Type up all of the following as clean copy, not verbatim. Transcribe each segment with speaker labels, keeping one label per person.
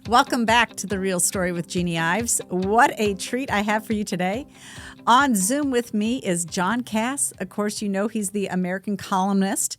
Speaker 1: Welcome back to The Real Story with Jeanne Ives. What a treat I have for you today. On Zoom with me is John Kass. Of course, you know he's the American columnist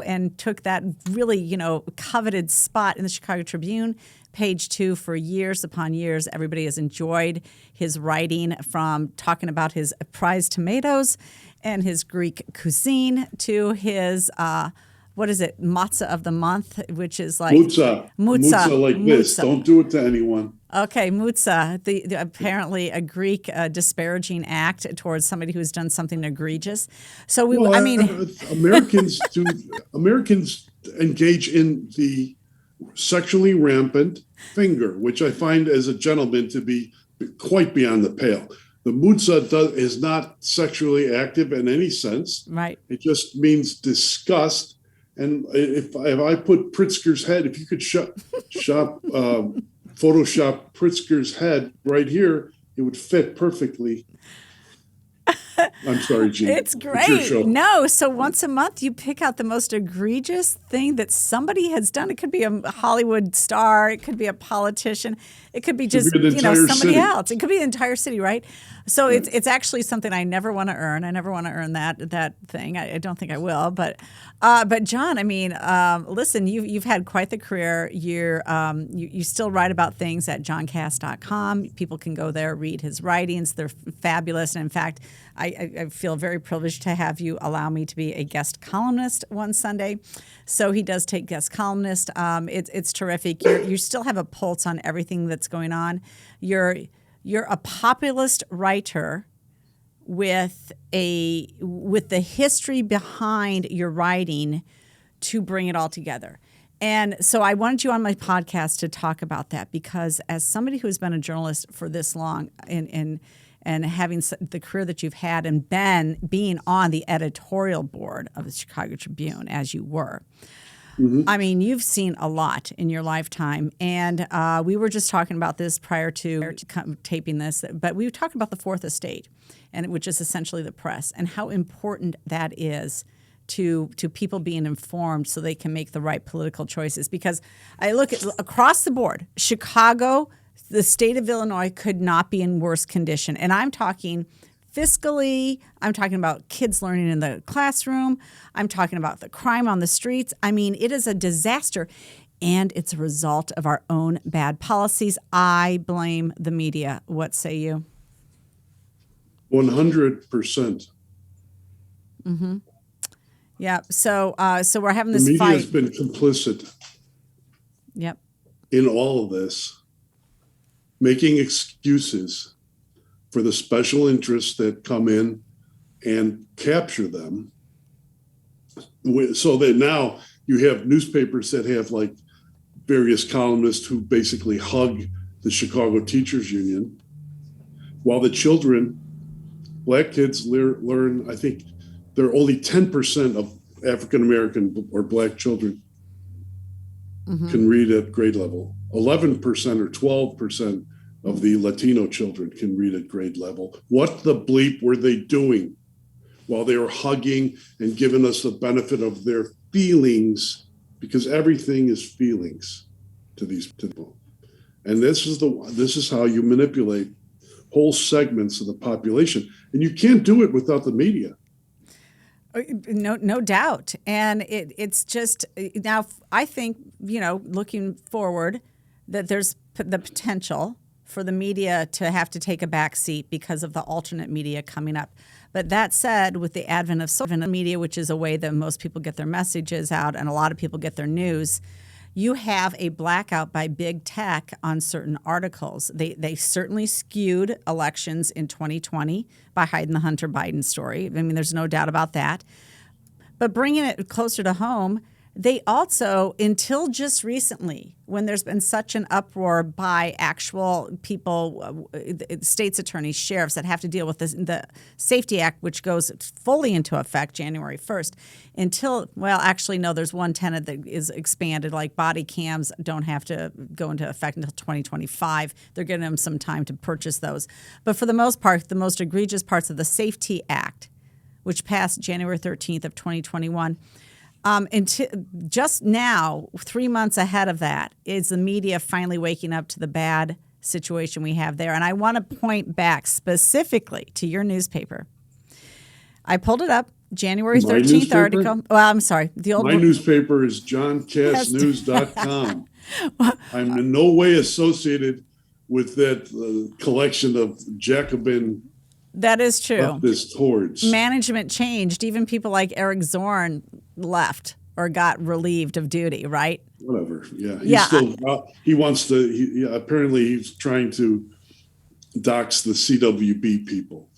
Speaker 1: and took that really, coveted spot in the Chicago Tribune, page 2 for years upon years. Everybody has enjoyed his writing, from talking about his prized tomatoes and his Greek cuisine to his matzah of the month, which is like
Speaker 2: Mutza like this. Don't do it to anyone.
Speaker 1: Okay, mutza, the apparently a Greek disparaging act towards somebody who's done something egregious. So
Speaker 2: Americans engage in the sexually rampant finger, which I find as a gentleman to be quite beyond the pale. The mutza is not sexually active in any sense.
Speaker 1: Right.
Speaker 2: It just means disgust. And if I put Pritzker's head, if you could Photoshop Pritzker's head right here, it would fit perfectly. I'm sorry, Jeanne.
Speaker 1: It's great. It's your show. No, so once a month you pick out the most egregious thing that somebody has done. It could be a Hollywood star. It could be a politician. It could be just somebody else. It could be the entire city, right? So right. It's actually something I never want to earn. I never want to earn that thing. I don't think I will. But John, listen, you've had quite the career. You still write about things at johnkass.com. People can go there, read his writings. They're fabulous. And in fact, I feel very privileged to have you allow me to be a guest columnist one Sunday. So he does take guest columnist. It's terrific. You still have a pulse on everything that's going on. You're a populist writer with the history behind your writing to bring it all together. And so I wanted you on my podcast to talk about that, because as somebody who's been a journalist for this long and having the career that you've had and being on the editorial board of the Chicago Tribune, as you were, mm-hmm. You've seen a lot in your lifetime. And we were just talking about this prior to taping this, but we were talking about the Fourth Estate, which is essentially the press, and how important that is to people being informed so they can make the right political choices. Because I look at across the board, Chicago, the state of Illinois could not be in worse condition. And I'm talking fiscally, I'm talking about kids learning in the classroom, I'm talking about the crime on the streets. It is a disaster, and it's a result of our own bad policies. I blame the media. What say you?
Speaker 2: 100%.
Speaker 1: Mm-hmm. Yeah. So we're having this
Speaker 2: fight. The media
Speaker 1: fight.
Speaker 2: has been complicit.
Speaker 1: Yep.
Speaker 2: In all of this, making excuses for the special interests that come in and capture them, so that now you have newspapers that have like various columnists who basically hug the Chicago Teachers Union, while the children, black kids, learn, I think there are only 10% of African-American or black children mm-hmm. can read at grade level. 11% or 12% of the Latino children can read at grade level. What the bleep were they doing while they were hugging and giving us the benefit of their feelings? Because everything is feelings to these people. And this is how you manipulate whole segments of the population. And you can't do it without the media.
Speaker 1: No doubt. And it's just, now I think, looking forward, that there's the potential for the media to have to take a back seat because of the alternate media coming up. But that said, with the advent of social media, which is a way that most people get their messages out and a lot of people get their news, you have a blackout by big tech on certain articles. They certainly skewed elections in 2020 by hiding the Hunter Biden story. There's no doubt about that. But bringing it closer to home, they also, until just recently, when there's been such an uproar by actual people, state's attorneys, sheriffs that have to deal with the Safety Act, which goes fully into effect January 1st, there's one tenet that is expanded, like body cams don't have to go into effect until 2025. They're giving them some time to purchase those. But for the most part, the most egregious parts of the Safety Act, which passed January 13th of 2021, Just now, 3 months ahead of that, is the media finally waking up to the bad situation we have there. And I want to point back specifically to your newspaper. I pulled it up, January 13th article. Well, I'm sorry.
Speaker 2: My newspaper is johnkassnews.com. I'm in no way associated with that collection of Jacobin.
Speaker 1: That is true.
Speaker 2: Hordes.
Speaker 1: Management changed. Even people like Eric Zorn left or got relieved of duty, right?
Speaker 2: Whatever. Yeah. He wants to, apparently he's trying to dox the CWB people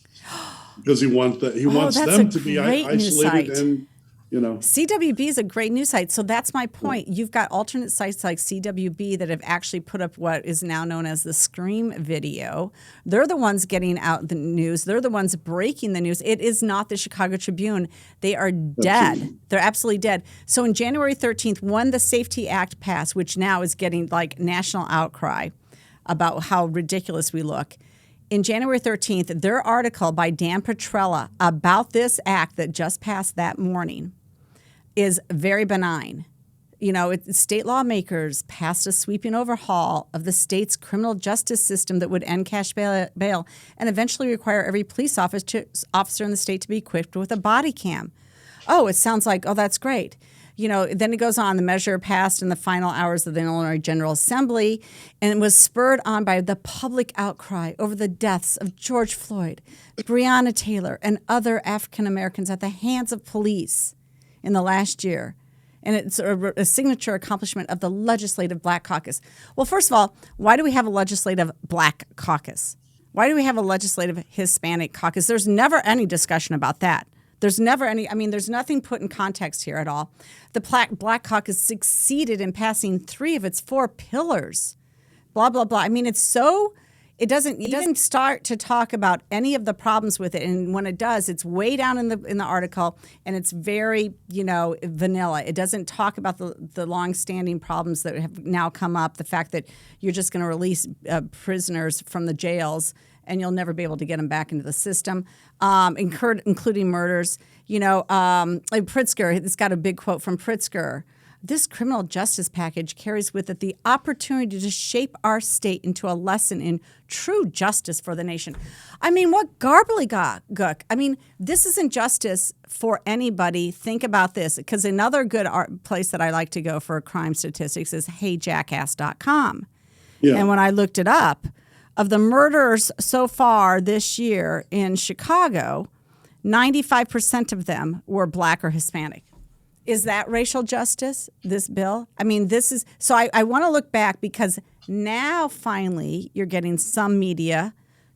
Speaker 2: because he wants them to be isolated and,
Speaker 1: CWB is a great news site. So that's my point. You've got alternate sites like CWB that have actually put up what is now known as the Scream video. They're the ones getting out the news. They're the ones breaking the news. It is not the Chicago Tribune. They are dead. Absolutely. They're absolutely dead. So on January 13th, when the Safety Act passed, which now is getting like national outcry about how ridiculous we look, in January 13th, their article by Dan Petrella about this act that just passed that morning is very benign. State lawmakers passed a sweeping overhaul of the state's criminal justice system that would end cash bail and eventually require every police officer in the state to be equipped with a body cam. Oh, it sounds like, that's great. Then it goes on, the measure passed in the final hours of the Illinois General Assembly, and it was spurred on by the public outcry over the deaths of George Floyd, Breonna Taylor, and other African Americans at the hands of police in the last year. And it's a signature accomplishment of the Legislative Black Caucus. Well, first of all, why do we have a Legislative Black Caucus? Why do we have a Legislative Hispanic Caucus? There's never any discussion about that. There's never any, there's nothing put in context here at all. The Black Caucus succeeded in passing 3 of its 4 pillars. Blah, blah, blah. It doesn't even start to talk about any of the problems with it. And when it does, it's way down in the article, and it's very, vanilla. It doesn't talk about the long-standing problems that have now come up, the fact that you're just going to release prisoners from the jails and you'll never be able to get them back into the system, including murders. Pritzker, it's got a big quote from Pritzker. This criminal justice package carries with it the opportunity to shape our state into a lesson in true justice for the nation. What gobbledygook. This isn't justice for anybody. Think about this, because another good place that I like to go for crime statistics is heyjackass.com. Yeah. And when I looked it up, of the murders so far this year in Chicago, 95% of them were Black or Hispanic. Is that racial justice, this bill? This is, so I want to look back, because now finally you're getting some media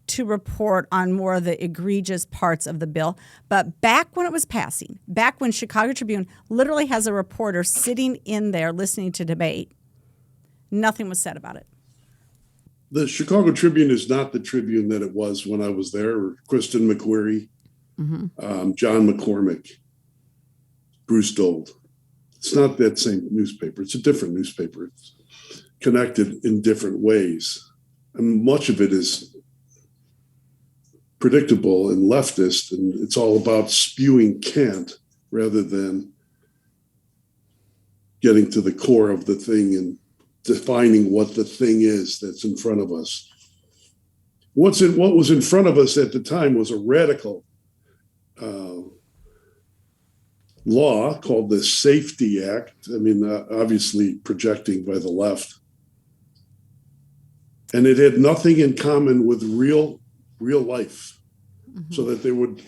Speaker 1: to report on more of the egregious parts of the bill. But back when it was passing, back when Chicago Tribune literally has a reporter sitting in there listening to debate, nothing was said about it.
Speaker 2: The Chicago Tribune is not the Tribune that it was when I was there, or Kristen McQuarrie, John McCormick, Bruce Dold. It's not that same newspaper. It's a different newspaper. It's connected in different ways. And much of it is predictable and leftist, and it's all about spewing cant rather than getting to the core of the thing and defining what the thing is that's in front of us. What was in front of us at the time was a radical law called the Safety Act. Obviously projecting by the left. And it had nothing in common with real life, so that they would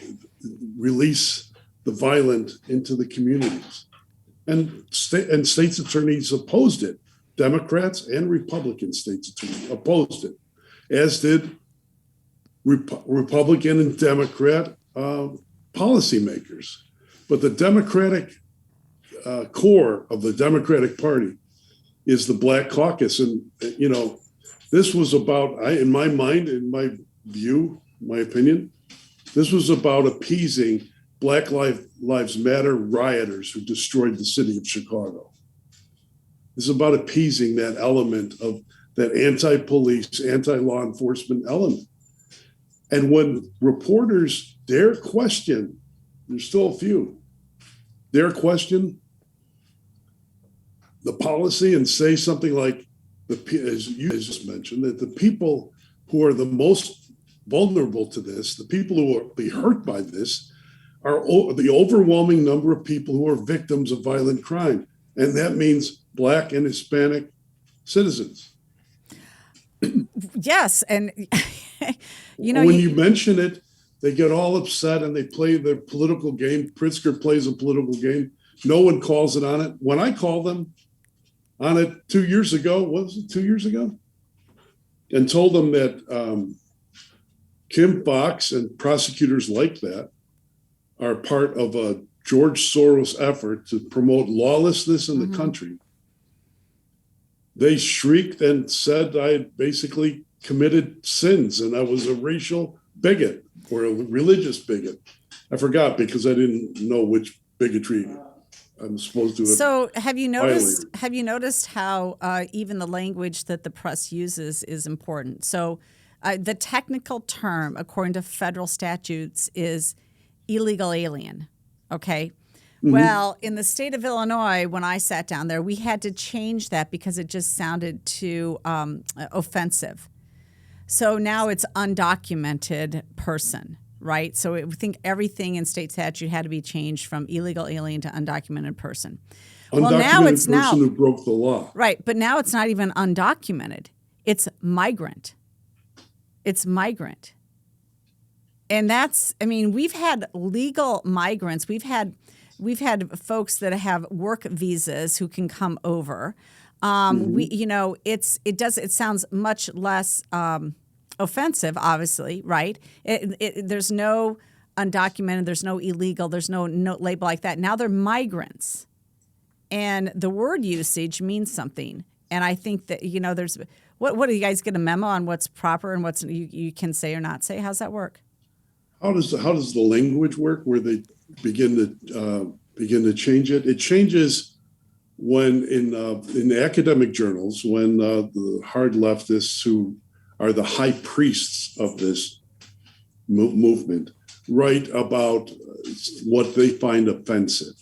Speaker 2: release the violent into the communities. And state's attorneys opposed it. Democrats and Republican state's attorneys opposed it, as did Republican and Democrat policymakers. But the Democratic core of the Democratic Party is the Black Caucus. And, this was about, in my mind, in my view, my opinion, this was about appeasing Black Lives Matter rioters who destroyed the city of Chicago. This is about appeasing that element of that anti-police, anti-law enforcement element. And when reporters dare question, there's still a few, dare question the policy and say something like, as you just mentioned, that the people who are the most vulnerable to this, the people who will be hurt by this, are the overwhelming number of people who are victims of violent crime. And that means Black and Hispanic citizens.
Speaker 1: Yes. And,
Speaker 2: when you mention it, they get all upset and they play their political game. Pritzker plays a political game. No one calls it on it. When I called them on it 2 years ago, what was it, 2 years ago? And told them that Kim Foxx and prosecutors like that are part of a George Soros effort to promote lawlessness in the country. They shrieked and said I had basically committed sins and I was a racial bigot or a religious bigot. I forgot because I didn't know which bigotry I'm supposed to have.
Speaker 1: So have you noticed how even the language that the press uses is important? So the technical term, according to federal statutes, is illegal alien. Okay. Well, in the state of Illinois, when I sat down there, we had to change that because it just sounded too offensive. So now it's undocumented person, right? So I think everything in state statute had to be changed from illegal alien to undocumented person. Well, now it's
Speaker 2: person who broke the law.
Speaker 1: Right, but now it's not even undocumented. It's migrant. It's migrant. And that's, I mean, we've had legal migrants. We've had folks that have work visas who can come over. It sounds much less offensive, obviously, right? There's no undocumented, there's no illegal, there's no label like that. Now they're migrants, and the word usage means something. And I think that there's what do you guys get a memo on what's proper and what's you can say or not say? How's that work?
Speaker 2: How does the language work where they begin to change it? It changes when in academic journals, when the hard leftists who are the high priests of this movement write about what they find offensive.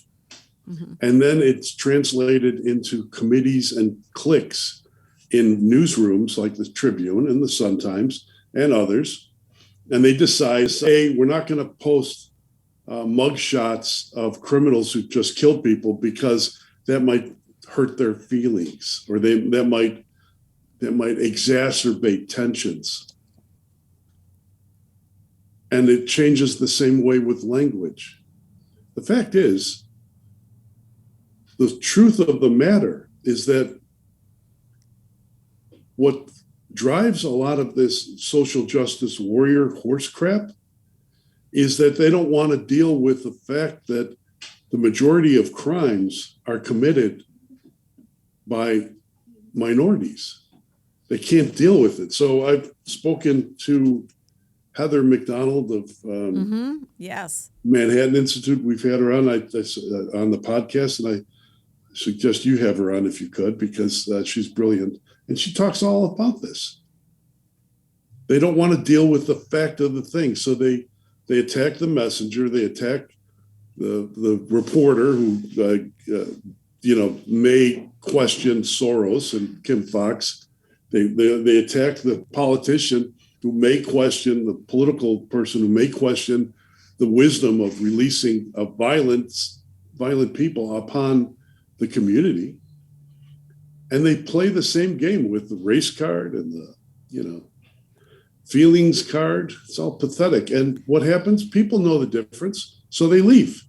Speaker 2: And then it's translated into committees and cliques in newsrooms like the Tribune and the Sun-Times and others. And they decide, hey, we're not going to post mugshots of criminals who just killed people because that might hurt their feelings, or that might exacerbate tensions. And it changes the same way with language. The fact is, the truth of the matter is that what drives a lot of this social justice warrior horse crap is that they don't want to deal with the fact that the majority of crimes are committed by minorities. They can't deal with it. So I've spoken to Heather McDonald of
Speaker 1: Yes,
Speaker 2: Manhattan Institute. We've had her on on the podcast, and I suggest you have her on if you could, because she's brilliant. And she talks all about this. They don't want to deal with the fact of the thing. So they attack the messenger. They attack the reporter who, may question Soros and Kim Foxx. They attack the politician who may question, the political person who may question the wisdom of releasing violent people upon the community. And they play the same game with the race card and the, feelings card. It's all pathetic. And what happens? People know the difference, so they leave.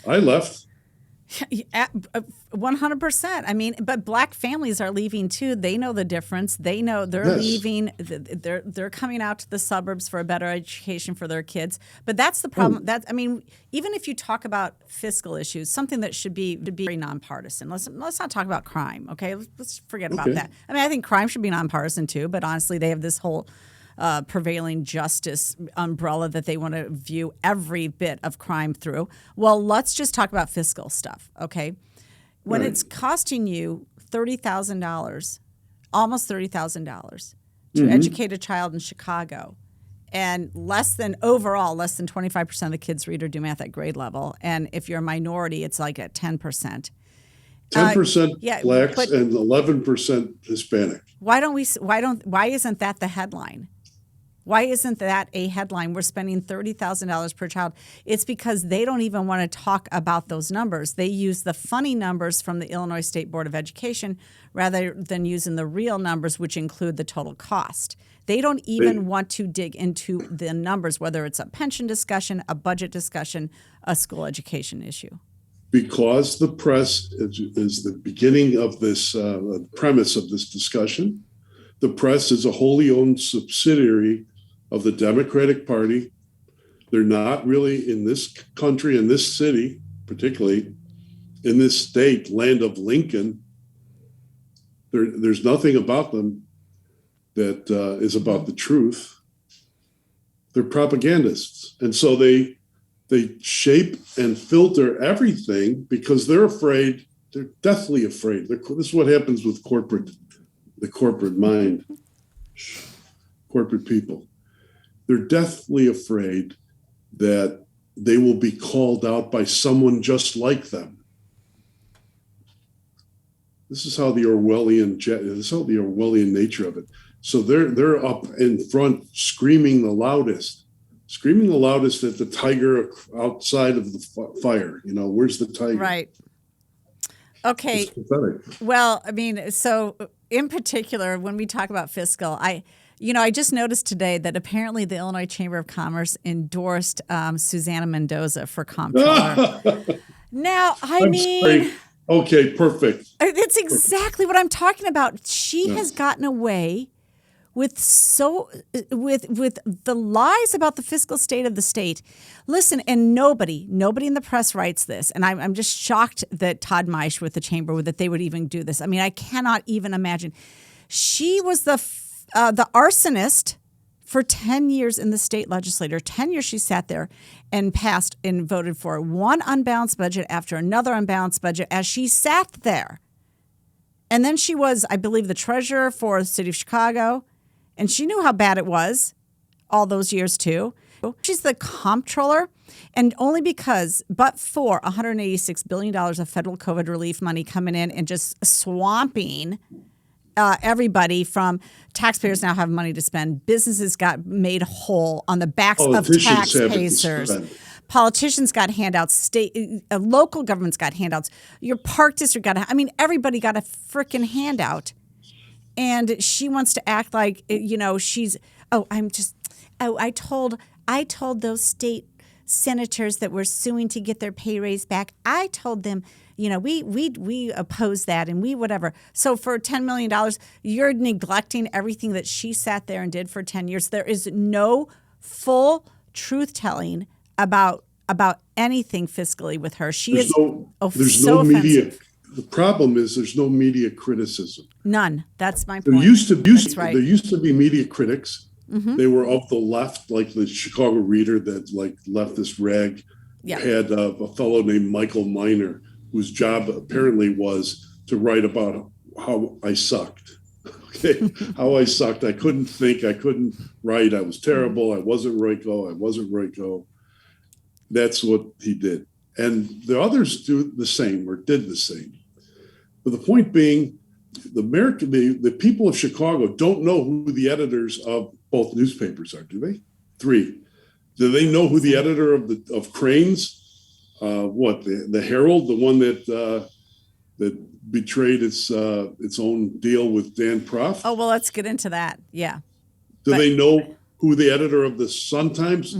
Speaker 2: I left.
Speaker 1: 100%. I mean, but Black families are leaving too. They know the difference. They know they're leaving. They're coming out to the suburbs for a better education for their kids. But that's the problem. Even if you talk about fiscal issues, something that should be very nonpartisan. Let's not talk about crime. Okay, let's forget about that. I mean, I think crime should be nonpartisan too. But honestly, they have this whole prevailing justice umbrella that they want to view every bit of crime through. Well, let's just talk about fiscal stuff, okay? When it's costing you $30,000, almost $30,000 to educate a child in Chicago, and less than 25% of the kids read or do math at grade level, and if you're a minority, it's like at 10%.
Speaker 2: 10%
Speaker 1: yeah,
Speaker 2: blacks
Speaker 1: but
Speaker 2: and 11% Hispanic.
Speaker 1: why isn't that the headline? Why isn't that a headline? We're spending $30,000 per child. It's because they don't even want to talk about those numbers. They use the funny numbers from the Illinois State Board of Education rather than using the real numbers, which include the total cost. They don't even want to dig into the numbers, whether it's a pension discussion, a budget discussion, a school education issue.
Speaker 2: Because the press is the beginning of this premise of this discussion. The press is a wholly owned subsidiary of the Democratic Party. They're not really in this country, in this city, particularly in this state, land of Lincoln. There's nothing about them that is about the truth. They're propagandists. And so they shape and filter everything because they're afraid, they're deathly afraid. This is what happens with the corporate mind, corporate people. They're deathly afraid that they will be called out by someone just like them. This is how the Orwellian nature of it. So they're up in front screaming the loudest at the tiger outside of the fire. Where's the tiger?
Speaker 1: Right. Okay.
Speaker 2: It's pathetic.
Speaker 1: Well, I mean, so in particular, when we talk about fiscal, I just noticed today that apparently the Illinois Chamber of Commerce endorsed Susanna Mendoza for comptroller. Now,
Speaker 2: I'm sorry. Okay, perfect.
Speaker 1: It's exactly what I'm talking about. She has gotten away with the lies about the fiscal state of the state. Listen, and nobody in the press writes this, and I'm just shocked that Todd Meisch with the chamber that they would even do this. I mean, I cannot even imagine. She was the arsonist for 10 years in the state legislature. 10 years she sat there and passed and voted for one unbalanced budget after another unbalanced budget as she sat there. And then she was, I believe, the treasurer for the city of Chicago. And she knew how bad it was all those years, too. She's the comptroller, and only but for $186 billion of federal COVID relief money coming in and just swamping everybody from taxpayers now have money to spend. Businesses got made whole on the backs of taxpayers. Politicians got handouts. Local governments got handouts. Your park district everybody got a freaking handout. And she wants to act like, I told those state senators that were suing to get their pay raise back. I told them, we oppose that and we whatever. So for $10 million, you're neglecting everything that she sat there and did for 10 years. There is no full truth telling about anything fiscally with her. There's
Speaker 2: no media. The problem is there's no media criticism.
Speaker 1: None. That's my point.
Speaker 2: There used to
Speaker 1: There
Speaker 2: used to be media critics.
Speaker 1: Mm-hmm.
Speaker 2: They were of the left, like the Chicago Reader, that leftist rag.
Speaker 1: Yeah.
Speaker 2: Had a fellow named Michael Miner, whose job apparently was to write about how I sucked. Okay, how I sucked. I couldn't think. I couldn't write. I was terrible. I wasn't Royko. That's what he did. And the others did the same. But the point being, the people of Chicago don't know who the editors of both newspapers are, do they? 3. Do they know who the editor of Crane's? The Herald, the one that betrayed its own deal with Dan Proft?
Speaker 1: Oh, well, let's get into that. Yeah.
Speaker 2: They know who the editor of the Sun-Times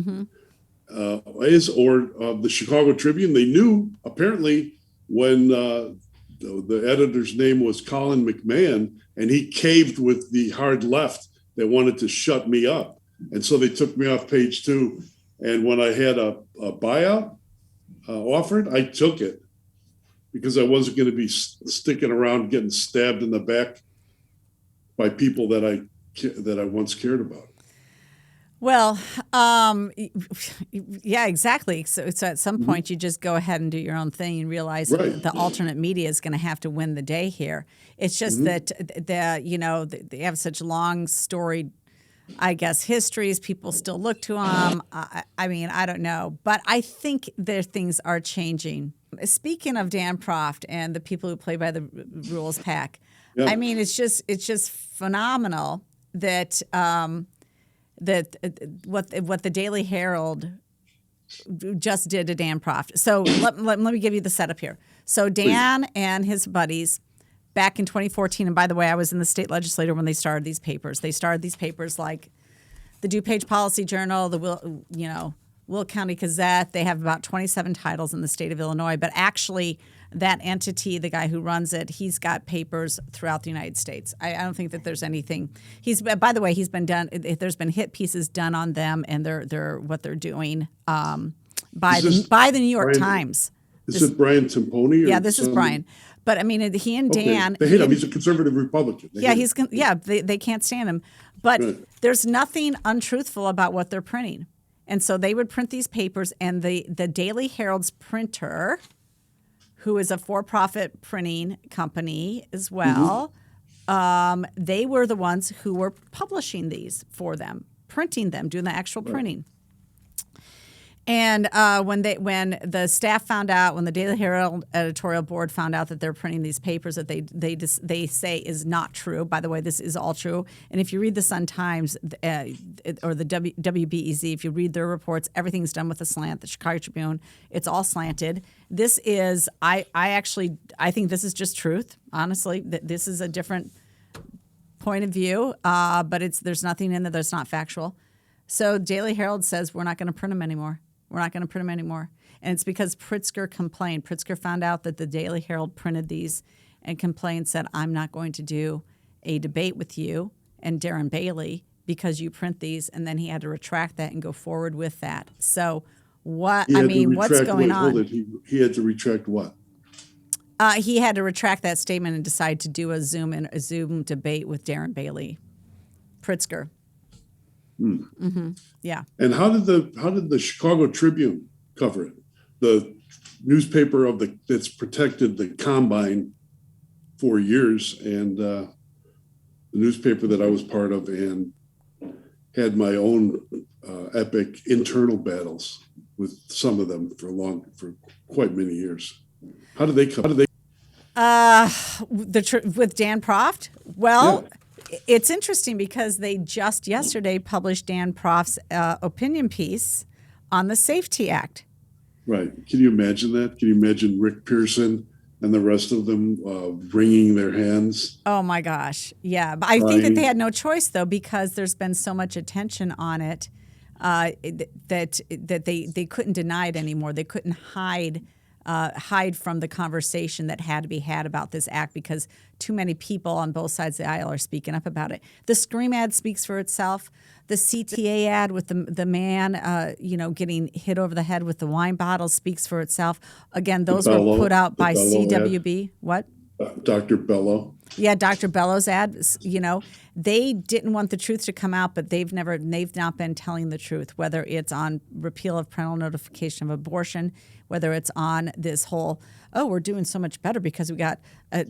Speaker 2: is, or the Chicago Tribune? They knew, apparently, when the editor's name was Colin McMahon, and he caved with the hard left that wanted to shut me up. And so they took me off page 2. And when I had a buyout offered, I took it because I wasn't going to be sticking around getting stabbed in the back by people that I once cared about.
Speaker 1: Well, yeah, exactly. So at some point, you just go ahead and do your own thing and realize that the alternate media is going to have to win the day here. It's just that they have such long storied I guess, histories. People still look to them. I mean, I don't know. But I think things are changing. Speaking of Dan Proft and the people who play by the rules pack,
Speaker 2: Yeah.
Speaker 1: I mean, it's just phenomenal that what the Daily Herald just did to Dan Proft. So let me give you the setup here. So Dan and his buddies back in 2014, and by the way, I was in the state legislature when they started these papers. They started these papers like the DuPage Policy Journal, the Will County Gazette. They have about 27 titles in the state of Illinois, but actually that entity, the guy who runs it, he's got papers throughout the United States. I don't think that there's anything. By the way, he's been done. There's been hit pieces done on them and they're what they're doing by the New York Times.
Speaker 2: Is it Brian Timponi?
Speaker 1: Yeah, this is Brian. But I mean, he and Dan.
Speaker 2: They hate him. He's a conservative Republican.
Speaker 1: They can't stand him. But there's nothing untruthful about what they're printing. And so they would print these papers, and the Daily Herald's printer, who is a for-profit printing company as well, they were the ones who were publishing these for them, printing them, doing the actual printing. And when the staff found out, when the Daily Herald editorial board found out that they're printing these papers that they say is not true. By the way, this is all true. And if you read the Sun Times or the WBEZ, if you read their reports, everything's done with a slant. The Chicago Tribune, it's all slanted. This is I think this is just truth. Honestly, this is a different point of view, but there's nothing in there that's not factual. So Daily Herald says we're not going to print them anymore. We're not going to print them anymore. And it's because Pritzker complained. Pritzker found out that the Daily Herald printed these and complained, said, I'm not going to do a debate with you and Darren Bailey because you print these. And then he had to retract that and go forward with that. So what's going on?
Speaker 2: Hold it. He had to retract what?
Speaker 1: He had to retract that statement and decide to do a Zoom debate with Darren Bailey. Pritzker. Mm-hmm. Yeah.
Speaker 2: And how did the Chicago Tribune cover it? The newspaper that's protected the Combine for years, and the newspaper that I was part of, and had my own epic internal battles with some of them for quite many years. How did they cover?
Speaker 1: With Dan Proft? Well. Yeah. It's interesting because they just yesterday published Dan Proft's opinion piece on the Safety Act.
Speaker 2: Right. Can you imagine that? Can you imagine Rick Pearson and the rest of them wringing their hands?
Speaker 1: Oh, my gosh. Yeah. But I think that they had no choice, though, because there's been so much attention on it that they couldn't deny it anymore. They couldn't hide from the conversation that had to be had about this act because too many people on both sides of the aisle are speaking up about it. The Scream ad speaks for itself. The CTA ad with the man, getting hit over the head with the wine bottle speaks for itself. Again, those were put out by CWB. Ad. What?
Speaker 2: Dr. Bello.
Speaker 1: Yeah, Dr. Bello's ad. They didn't want the truth to come out, but they've not been telling the truth. Whether it's on repeal of parental notification of abortion, whether it's on this whole, we're doing so much better because we got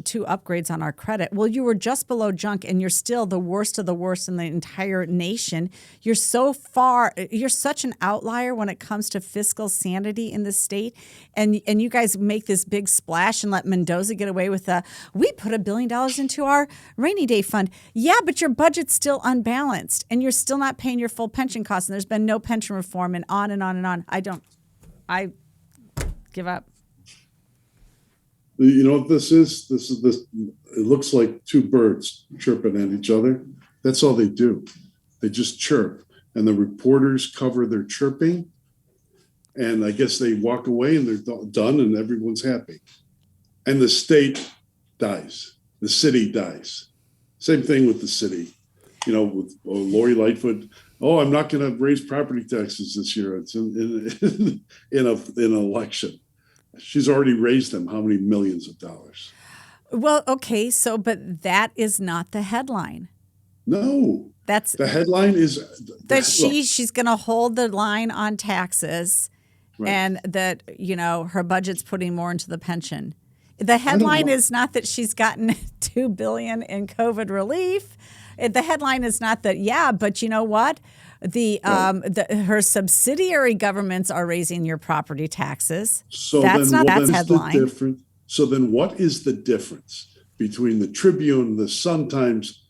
Speaker 1: 2 upgrades on our credit. Well, you were just below junk, and you're still the worst of the worst in the entire nation. You're such an outlier when it comes to fiscal sanity in the state, and you guys make this big splash and let Mendoza get away with we put $1 billion into our rainy day fund. Yeah, but your budget's still unbalanced, and you're still not paying your full pension costs, and there's been no pension reform, and on and on and on. I give up.
Speaker 2: You know what this is? This. It looks like 2 birds chirping at each other. That's all they do. They just chirp, and the reporters cover their chirping, and I guess they walk away and they're done, and everyone's happy. And the state dies. The city dies. Same thing with the city. With Lori Lightfoot. Oh, I'm not going to raise property taxes this year. It's in an election. She's already raised them how many millions of dollars?
Speaker 1: Well, okay, but that is not the headline.
Speaker 2: No.
Speaker 1: That's
Speaker 2: the headline is
Speaker 1: that she's going to hold the line on taxes, right. And that her budget's putting more into the pension. The headline is not that she's gotten $2 billion in COVID relief. The headline is not that, yeah, but you know what? Her subsidiary governments are raising your property taxes.
Speaker 2: So
Speaker 1: That's
Speaker 2: then
Speaker 1: not
Speaker 2: what
Speaker 1: that's
Speaker 2: is the
Speaker 1: headline.
Speaker 2: difference? So then what is the difference between the Tribune, the Sun-Times,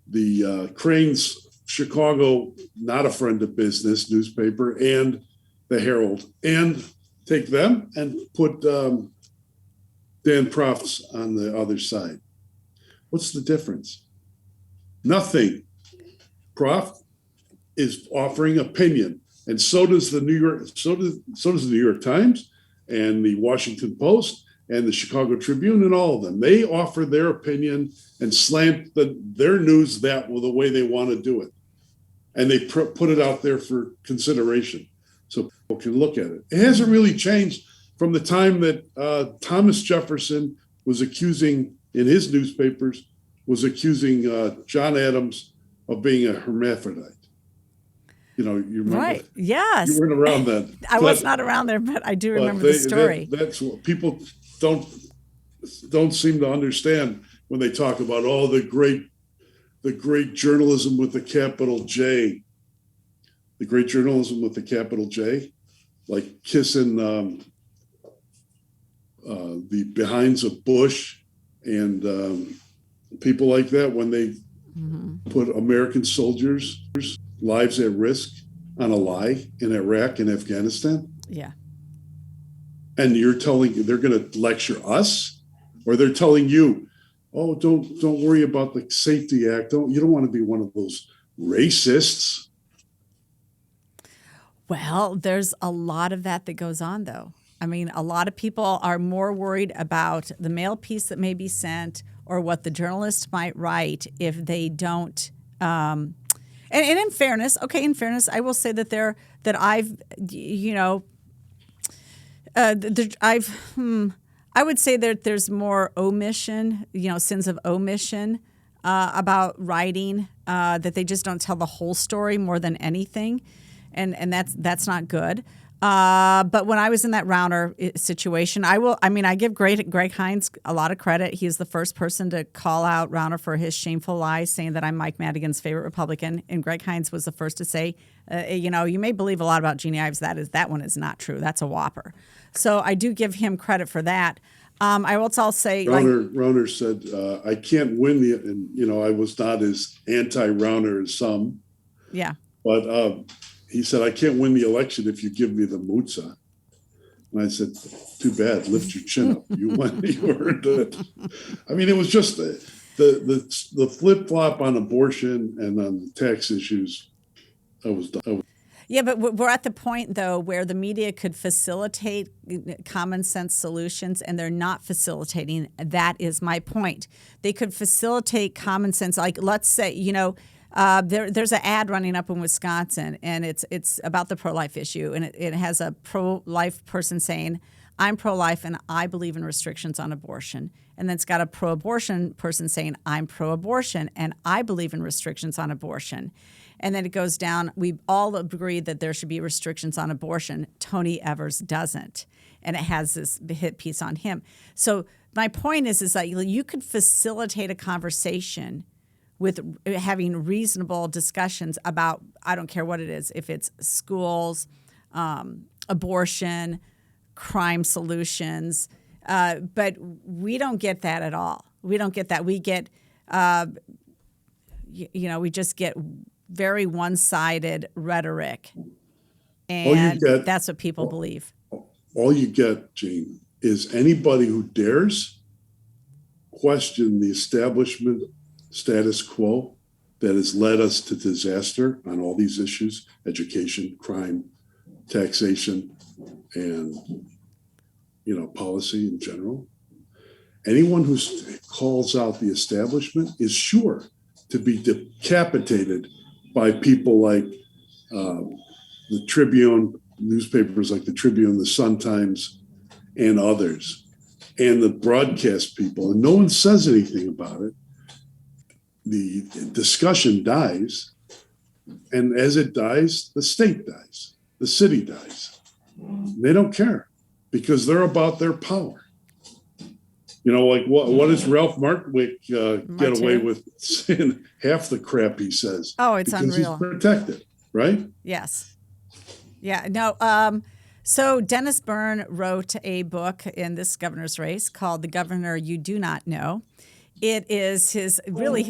Speaker 2: the Crane's Chicago, not a friend of business newspaper, and the Herald? And take them and put Dan Proft's on the other side. What's the difference? Nothing. Proft is offering opinion, and so does the New York Times and the Washington Post and the Chicago Tribune and all of them. They offer their opinion and slant their news the way they want to do it, and they put it out there for consideration so people can look at it. It hasn't really changed from the time that Thomas Jefferson was accusing in his newspapers John Adams of being a hermaphrodite. You remember?
Speaker 1: Right. Yes.
Speaker 2: You weren't around then.
Speaker 1: I was not around there, but I do remember the story.
Speaker 2: That's what people don't seem to understand when they talk about the great journalism with the capital J. The great journalism with the capital J, like kissing the behinds of Bush and people like that when they put American soldiers' lives at risk on a lie in Iraq and Afghanistan.
Speaker 1: Yeah. And
Speaker 2: you're telling they're going to lecture us, or they're telling you, oh, don't worry about the Safety Act. You don't want to be one of those racists.
Speaker 1: Well, there's a lot of that goes on, though. I mean, a lot of people are more worried about the mail piece that may be sent or what the journalist might write if they don't. And in fairness, I will say that I would say that there's more omission, sins of omission about writing, that they just don't tell the whole story more than anything. And that's not good. But when I was in that Rauner situation, I give Greg Hines a lot of credit. He is the first person to call out Rauner for his shameful lies, saying that I'm Mike Madigan's favorite Republican. And Greg Hines was the first to say, you may believe a lot about Jeanne Ives. That one is not true. That's a whopper. So I do give him credit for that. I will also say,
Speaker 2: Rauner said, I can't win and I was not as anti-Rauner as some.
Speaker 1: Yeah.
Speaker 2: But he said, I can't win the election if you give me the mutza. And I said, too bad, lift your chin up. You earned it. I mean, it was just the flip-flop on abortion and on the tax issues. I was done.
Speaker 1: Yeah, but we're at the point, though, where the media could facilitate common sense solutions, and they're not facilitating. That is my point. They could facilitate common sense. Like, let's say, there's an ad running up in Wisconsin, and it's about the pro-life issue, and it has a pro-life person saying, I'm pro-life and I believe in restrictions on abortion. And then it's got a pro-abortion person saying, I'm pro-abortion and I believe in restrictions on abortion. And then it goes down, we all agree that there should be restrictions on abortion. Tony Evers doesn't. And it has this hit piece on him. So my point is that you could facilitate a conversation with having reasonable discussions about, I don't care what it is, if it's schools, abortion, crime solutions, but we don't get that at all. We don't get that. We get, we just get very one-sided rhetoric, and that's what people believe.
Speaker 2: All you get, Jeanne, is anybody who dares question the establishment status quo that has led us to disaster on all these issues: education, crime, taxation, and policy in general. Anyone who calls out the establishment is sure to be decapitated by people like the Tribune, newspapers like the Tribune, the Sun-Times, and others, and the broadcast people. And no one says anything about it. The discussion dies, and as it dies, the state dies, the city dies. They don't care because they're about their power. Like what does Ralph Martwick get away
Speaker 1: Martin.
Speaker 2: with saying half the crap he says?
Speaker 1: Oh, it's
Speaker 2: because
Speaker 1: unreal.
Speaker 2: He's protected, right?
Speaker 1: Yes. Yeah. No. So Dennis Byrne wrote a book in this governor's race called "The Governor You Do Not Know." It is his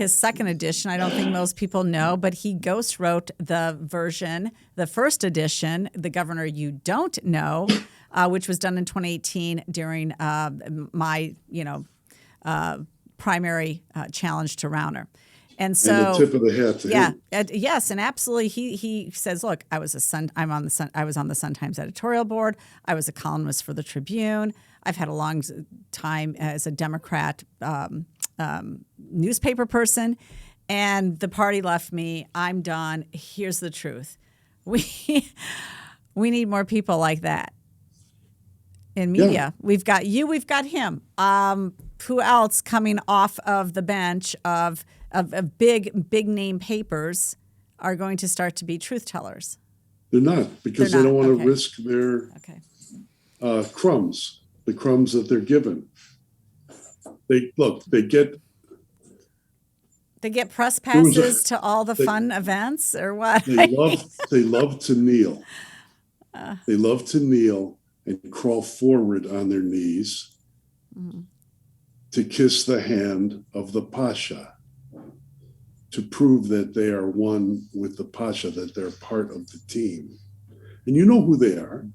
Speaker 1: second edition. I don't think most people know, but he ghost wrote the version, the first edition, "The Governor You Don't Know," which was done in 2018 during my primary challenge to Rauner. And so,
Speaker 2: and the tip of the hat to him.
Speaker 1: Yes, and absolutely. He says, "Look, I was on the Sun-Times editorial board. I was a columnist for the Tribune. I've had a long time as a Democrat newspaper person, and the party left me. I'm done. Here's the truth: we need more people like that in media.
Speaker 2: Yeah.
Speaker 1: We've got you. We've got him. Who else coming off of the bench of big name papers are going to start to be truth tellers?
Speaker 2: They're not, because they don't want to risk their crumbs, the crumbs that they're given. They get
Speaker 1: press passes to all the fun events, or what?
Speaker 2: They love to kneel. They love to kneel and crawl forward on their knees to kiss the hand of the Pasha, to prove that they are one with the Pasha, that they're part of the team. And you know who they are.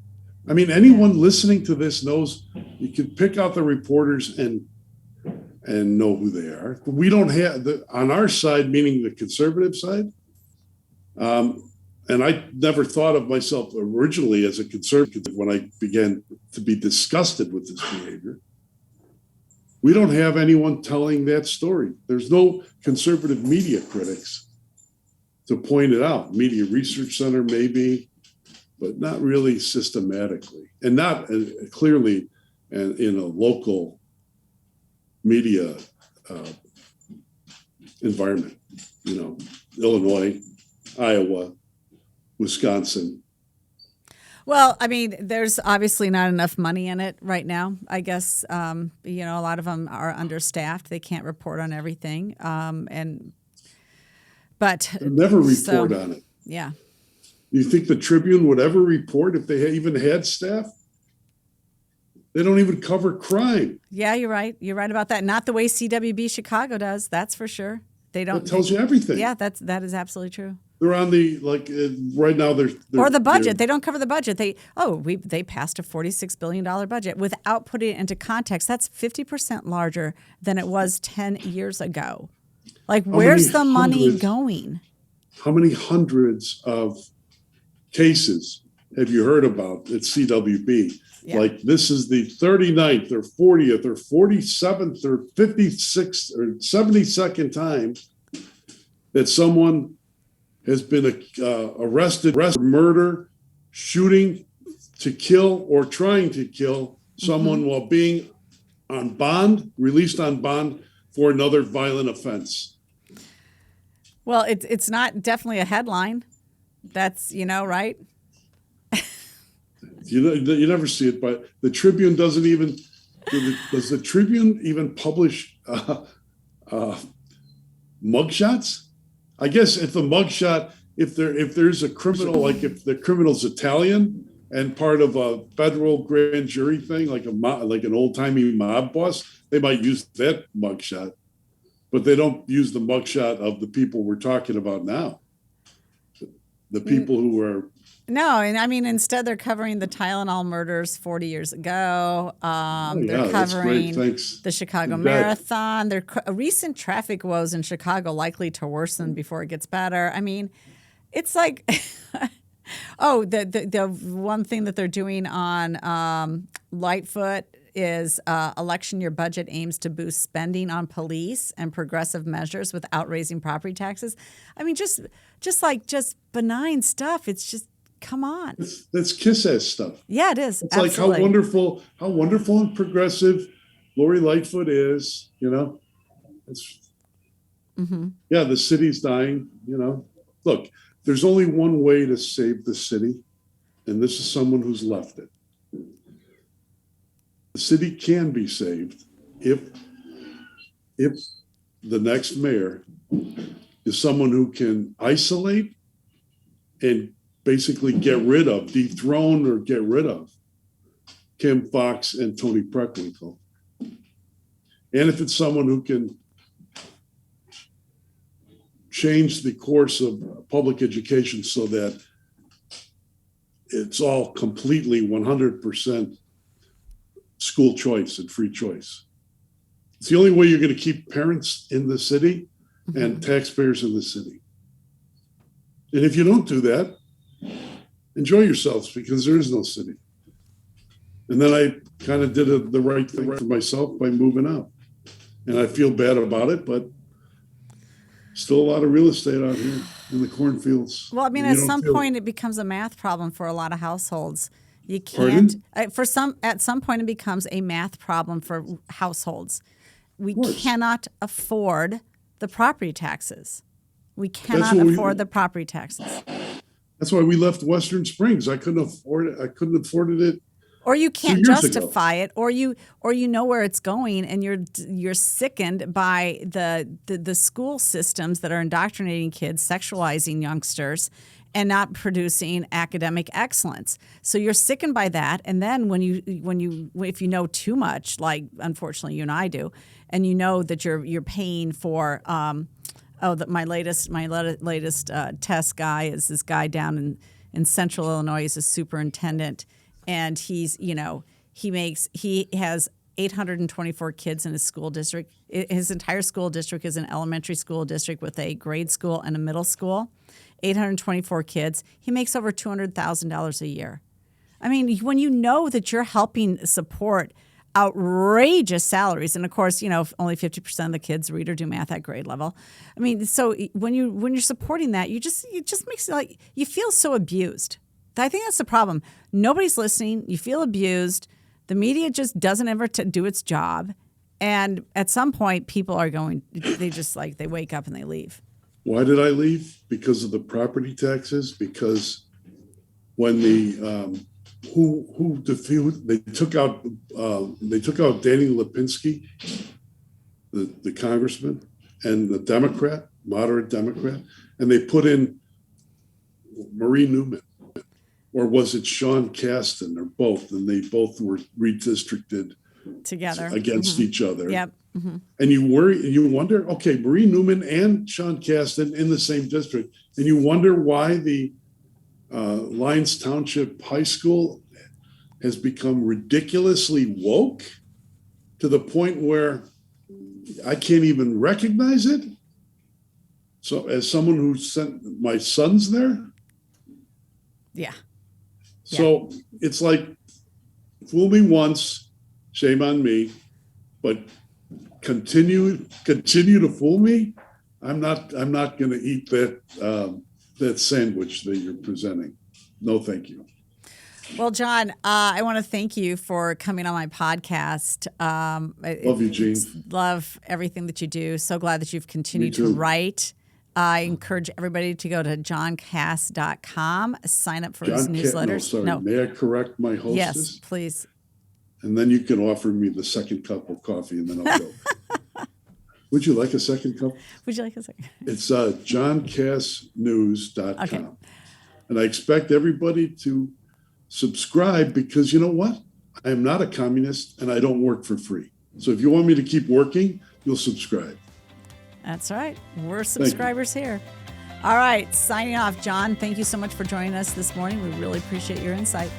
Speaker 2: I mean, anyone listening to this knows. You can pick out the reporters and know who they are. We don't have, on our side, meaning the conservative side, and I never thought of myself originally as a conservative when I began to be disgusted with this behavior. We don't have anyone telling that story. There's no conservative media critics to point it out. Media Research Center, maybe, but not really systematically, and not clearly in a local media environment. Illinois, Iowa, Wisconsin.
Speaker 1: Well, I mean, there's obviously not enough money in it right now. I guess a lot of them are understaffed. They can't report on everything, but
Speaker 2: they'll never report on it.
Speaker 1: Yeah.
Speaker 2: You think the Tribune would ever report if they even had staff? They don't even cover crime.
Speaker 1: Yeah, you're right. You're right about that. Not the way CWB Chicago does. That's for sure. They don't.
Speaker 2: That tells you everything.
Speaker 1: Yeah, that is absolutely true.
Speaker 2: They're on the right now. They're
Speaker 1: or the budget. They don't cover the budget. They passed a $46 billion budget without putting it into context. That's 50% larger than it was 10 years ago. Like, where's the money going?
Speaker 2: How many hundreds of cases have you heard about at CWB? Yeah. Like, this is the 39th or 40th or 47th or 56th or 72nd time that someone has been arrested for murder, shooting to kill, or trying to kill someone while being on bond, released on bond for another violent offense.
Speaker 1: Well, it's not definitely a headline. That's, right?
Speaker 2: You never see it, but the Tribune doesn't even, does the Tribune even publish mugshots? I guess if the mugshot, if there's a criminal, like if the criminal's Italian and part of a federal grand jury thing, like an old timey mob boss, they might use that mugshot, but they don't use the mugshot of the people we're talking about now. The people who are.
Speaker 1: No, and I mean, instead they're covering the Tylenol murders 40 years ago. They're covering the Chicago Marathon. Their recent traffic woes in Chicago likely to worsen before it gets better. I mean, it's like, the one thing that they're doing on Lightfoot is election year budget aims to boost spending on police and progressive measures without raising property taxes. I mean, just benign stuff. It's just, come on.
Speaker 2: That's kiss-ass stuff.
Speaker 1: Yeah, it is.
Speaker 2: It's absolutely. Like how wonderful and progressive Lori Lightfoot is, It's yeah, the city's dying, Look, there's only one way to save the city, and this is someone who's left it. The city can be saved if the next mayor is someone who can isolate and basically dethrone or get rid of Kim Fox and Tony Preckwinkle, and if it's someone who can change the course of public education so that it's all completely 100% school choice and free choice. It's the only way you're going to keep parents in the city and taxpayers in the city. And if you don't do that, enjoy yourselves, because there is no city. And then I kind of did the right thing for myself by moving out. And I feel bad about it, but still a lot of real estate out here in the cornfields.
Speaker 1: Well, I mean, at some point it becomes a math problem for a lot of households. You can't, at some point it becomes a math problem for households. We cannot afford the property taxes. We cannot afford the property taxes.
Speaker 2: That's why we left Western Springs. I couldn't afford it. I couldn't have afforded it.
Speaker 1: Or you can't justify it, or you know where it's going, and you're sickened by the school systems that are indoctrinating kids, sexualizing youngsters, and not producing academic excellence. So you're sickened by that, and then if you know too much, like unfortunately you and I do, and you know that you're paying for my latest test guy is this guy down in Central Illinois. He's a superintendent. And he has 824 kids in his school district. His entire school district is an elementary school district with a grade school and a middle school. 824 kids. He makes over $200,000 a year. I mean, when you know that you're helping support outrageous salaries, and of course, only 50% of the kids read or do math at grade level. I mean, so when you're supporting that, it just makes it like you feel so abused. I think that's the problem. Nobody's listening. You feel abused. The media just doesn't ever do its job. And at some point, people are they wake up and they leave.
Speaker 2: Why did I leave? Because of the property taxes. Because when they took out Danny Lipinski, the congressman, and the moderate Democrat, and they put in Marie Newman. Or was it John Kass, or both? And they both were redistricted
Speaker 1: together
Speaker 2: against each other.
Speaker 1: Yep. Mm-hmm.
Speaker 2: And you worry and you wonder, okay, Marie Newman and John Kass in the same district. And you wonder why the Lyons Township High School has become ridiculously woke to the point where I can't even recognize it. So as someone who sent my sons there.
Speaker 1: Yeah.
Speaker 2: So it's like, fool me once, shame on me, but continue to fool me. I'm not going to eat that sandwich that you're presenting. No, thank you.
Speaker 1: Well, John, I want to thank you for coming on my podcast.
Speaker 2: Love you, Jeanne.
Speaker 1: Love everything that you do. So glad that you've continued to write. I encourage everybody to go to johnkass.com, sign up for his newsletters.
Speaker 2: No. May I correct my hostess?
Speaker 1: Yes, please.
Speaker 2: And then you can offer me the second cup of coffee, and then I'll go. Would you like a second cup?
Speaker 1: Would you like a second?
Speaker 2: It's johnkassnews.com.
Speaker 1: Okay.
Speaker 2: And I expect everybody to subscribe, because you know what? I am not a communist and I don't work for free. So if you want me to keep working, you'll subscribe.
Speaker 1: That's right. We're subscribers here. All right. Signing off, John. Thank you so much for joining us this morning. We really appreciate your insight.